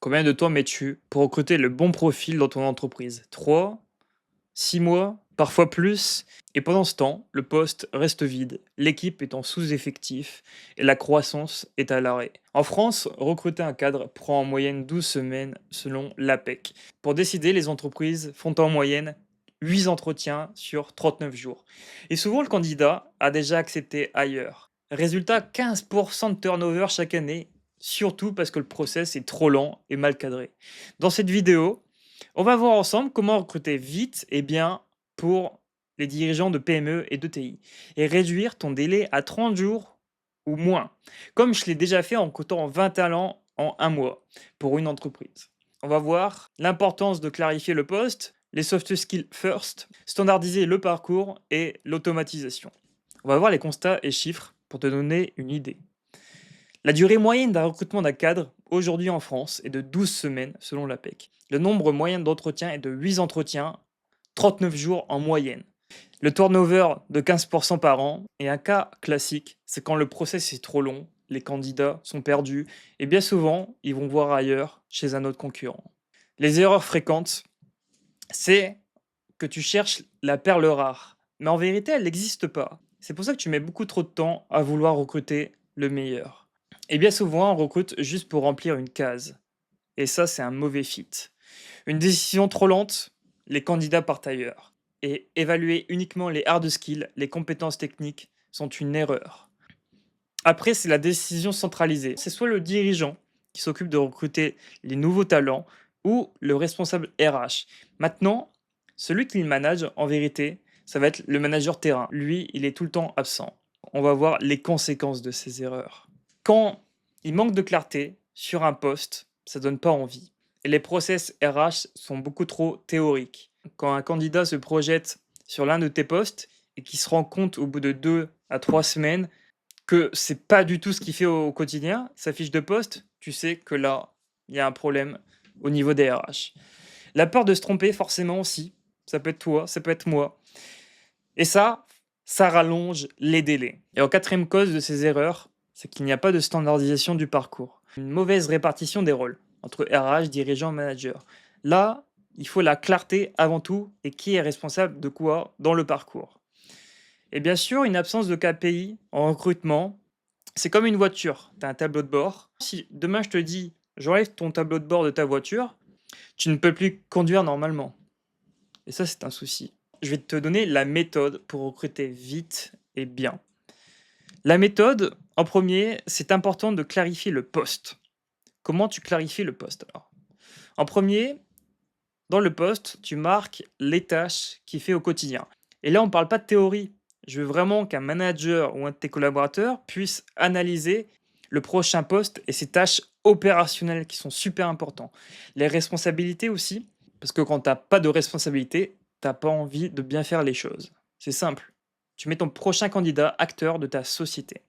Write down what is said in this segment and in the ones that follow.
Combien de temps mets-tu pour recruter le bon profil dans ton entreprise? 3, 6 mois, parfois plus? Et pendant ce temps, le poste reste vide, l'équipe est en sous-effectif et la croissance est à l'arrêt. En France, recruter un cadre prend en moyenne 12 semaines selon l'APEC. Pour décider, les entreprises font en moyenne 8 entretiens sur 39 jours. Et souvent, le candidat a déjà accepté ailleurs. Résultat, 15% de turnover chaque année, surtout parce que le process est trop lent et mal cadré. Dans cette vidéo, on va voir ensemble comment recruter vite et bien pour les dirigeants de PME et de TI et réduire ton délai à 30 jours ou moins, comme je l'ai déjà fait en recrutant 20 talents en un mois pour une entreprise. On va voir l'importance de clarifier le poste, les soft skills first, standardiser le parcours et l'automatisation. On va voir les constats et chiffres pour te donner une idée. La durée moyenne d'un recrutement d'un cadre aujourd'hui en France est de 12 semaines selon l'APEC. Le nombre moyen d'entretiens est de 8 entretiens, 39 jours en moyenne. Le turnover de 15% par an. Et un cas classique, c'est quand le process est trop long, les candidats sont perdus et bien souvent, ils vont voir ailleurs chez un autre concurrent. Les erreurs fréquentes, c'est que tu cherches la perle rare. Mais en vérité, elle n'existe pas. C'est pour ça que tu mets beaucoup trop de temps à vouloir recruter le meilleur. Et bien souvent, on recrute juste pour remplir une case. Et ça, c'est un mauvais fit. Une décision trop lente, les candidats partent ailleurs. Et évaluer uniquement les hard skills, les compétences techniques, sont une erreur. Après, c'est la décision centralisée. C'est soit le dirigeant qui s'occupe de recruter les nouveaux talents ou le responsable RH. Maintenant, celui qui le manage, en vérité, ça va être le manager terrain. Lui, il est tout le temps absent. On va voir les conséquences de ces erreurs. Quand il manque de clarté sur un poste, ça donne pas envie. Et les process RH sont beaucoup trop théoriques. Quand un candidat se projette sur l'un de tes postes et qu'il se rend compte au bout de 2 à 3 semaines que c'est pas du tout ce qu'il fait au quotidien, sa fiche de poste, tu sais que là, il y a un problème au niveau des RH. La peur de se tromper, forcément aussi. Ça peut être toi, ça peut être moi. Et ça rallonge les délais. Et en quatrième cause de ces erreurs, c'est qu'il n'y a pas de standardisation du parcours. Une mauvaise répartition des rôles entre RH, dirigeant, manager. Là, il faut la clarté avant tout et qui est responsable de quoi dans le parcours. Et bien sûr, une absence de KPI en recrutement, c'est comme une voiture. Tu as un tableau de bord. Si demain je te dis, j'enlève ton tableau de bord de ta voiture, tu ne peux plus conduire normalement. Et ça, c'est un souci. Je vais te donner la méthode pour recruter vite et bien. La méthode, en premier, c'est important de clarifier le poste. Comment tu clarifies le poste alors? En premier, dans le poste, tu marques les tâches qu'il fait au quotidien. Et là, on ne parle pas de théorie. Je veux vraiment qu'un manager ou un de tes collaborateurs puisse analyser le prochain poste et ses tâches opérationnelles qui sont super importantes. Les responsabilités aussi, parce que quand tu n'as pas de responsabilité, tu n'as pas envie de bien faire les choses. C'est simple. Tu mets ton prochain candidat acteur de ta société.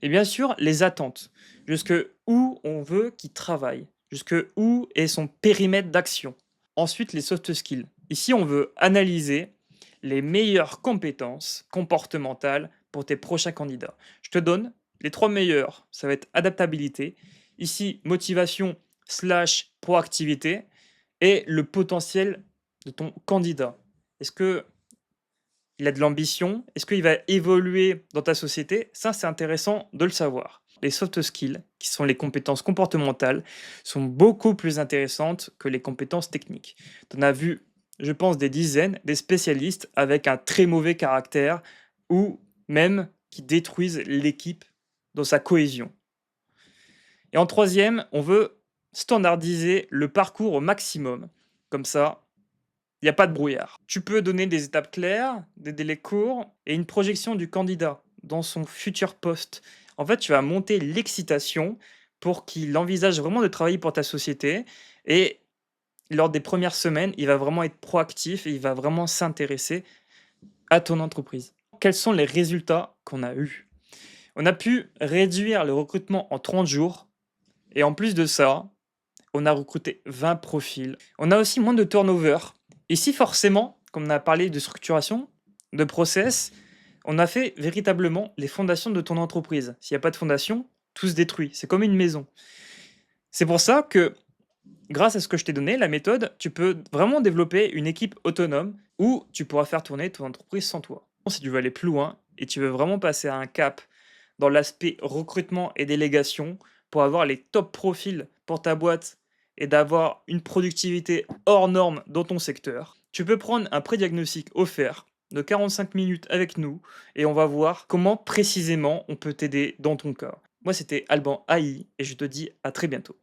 Et bien sûr, les attentes. Jusque où on veut qu'il travaille. Jusque où est son périmètre d'action. Ensuite, les soft skills. Ici, on veut analyser les meilleures compétences comportementales pour tes prochains candidats. Je te donne les 3 meilleures. Ça va être adaptabilité. Ici, motivation slash proactivité. Et le potentiel de ton candidat. Est-ce que il a de l'ambition? Est-ce qu'il va évoluer dans ta société? Ça, c'est intéressant de le savoir. Les soft skills, qui sont les compétences comportementales, sont beaucoup plus intéressantes que les compétences techniques. Tu en as vu, je pense, des dizaines, des spécialistes avec un très mauvais caractère ou même qui détruisent l'équipe dans sa cohésion. Et en troisième, on veut standardiser le parcours au maximum. Comme ça, il n'y a pas de brouillard. Tu peux donner des étapes claires, des délais courts et une projection du candidat dans son futur poste. En fait, tu vas monter l'excitation pour qu'il envisage vraiment de travailler pour ta société et lors des premières semaines, il va vraiment être proactif et il va vraiment s'intéresser à ton entreprise. Quels sont les résultats qu'on a eus? On a pu réduire le recrutement en 30 jours et en plus de ça, on a recruté 20 profils. On a aussi moins de turnover. Ici, forcément, comme on a parlé de structuration, de process, on a fait véritablement les fondations de ton entreprise. S'il n'y a pas de fondation, tout se détruit. C'est comme une maison. C'est pour ça que Grâce à ce que je t'ai donné, la méthode, tu peux vraiment développer une équipe autonome où tu pourras faire tourner ton entreprise sans toi. Si tu veux aller plus loin et tu veux vraiment passer à un cap dans l'aspect recrutement et délégation pour avoir les top profils pour ta boîte et d'avoir une productivité hors norme dans ton secteur, tu peux prendre un pré-diagnostic offert de 45 minutes avec nous et on va voir comment précisément on peut t'aider dans ton cas. Moi, c'était Alban AI et je te dis à très bientôt.